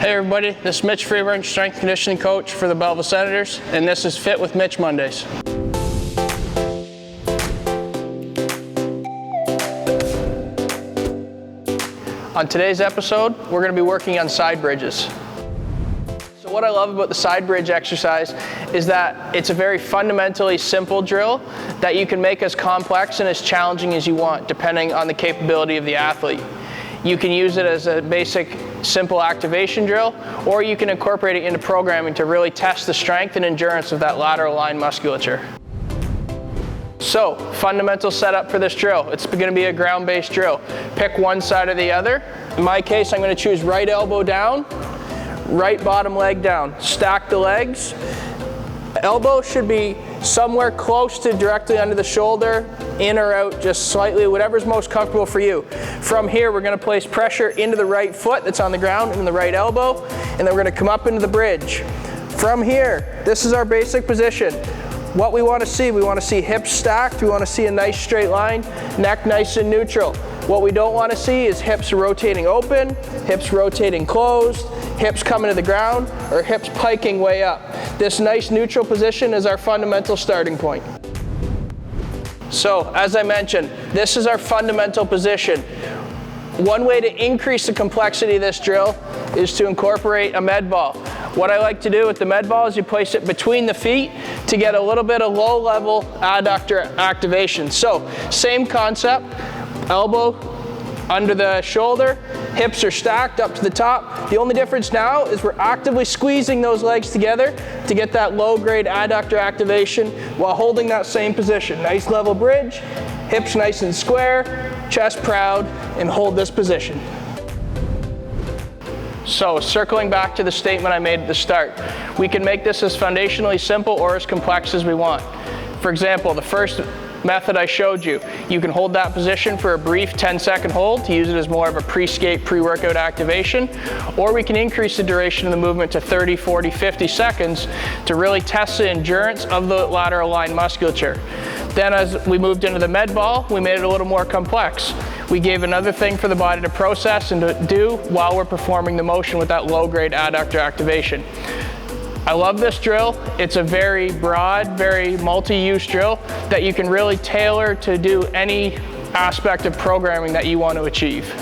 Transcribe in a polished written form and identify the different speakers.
Speaker 1: Hey everybody, this is Mitch Freeburn, strength conditioning coach for the Belleville Senators, and this is Fit with Mitch Mondays. On today's episode, we're going to be working on side bridges. So what I love about the side bridge exercise is that it's a very fundamentally simple drill that you can make as complex and as challenging as you want, depending on the capability of the athlete. You can use it as a basic, simple activation drill, or you can incorporate it into programming to really test the strength and endurance of that lateral line musculature. So, fundamental setup for this drill. It's going to be a ground-based drill. Pick one side or the other. In my case, I'm going to choose right elbow down, right bottom leg down. Stack the legs. Elbow should be somewhere close to directly under the shoulder, in or out, just slightly, whatever's most comfortable for you. From here, we're going to place pressure into the right foot that's on the ground and the right elbow, and then we're going to come up into the bridge. From here, this is our basic position. What we want to see hips stacked, we want to see a nice straight line, neck nice and neutral. What we don't want to see is hips rotating open, hips rotating closed, hips coming to the ground, or hips piking way up. This nice neutral position is our fundamental starting point. So, as I mentioned, this is our fundamental position. One way to increase the complexity of this drill is to incorporate a med ball. What I like to do with the med ball is you place it between the feet to get a little bit of low-level adductor activation. So, same concept, elbow under the shoulder, hips are stacked up to the top. The only difference now is we're actively squeezing those legs together to get that low-grade adductor activation while holding that same position. Nice level bridge, hips nice and square, chest proud, and hold this position. So, circling back to the statement I made at the start, we can make this as foundationally simple or as complex as we want. For example, the first method I showed you, you can hold that position for a brief 10-second hold to use it as more of a pre-skate, pre-workout activation, or we can increase the duration of the movement to 30, 40, 50 seconds to really test the endurance of the lateral line musculature. Then as we moved into the med ball, we made it a little more complex. We gave another thing for the body to process and to do while we're performing the motion with that low-grade adductor activation. I love this drill. It's a very broad, very multi-use drill that you can really tailor to do any aspect of programming that you want to achieve.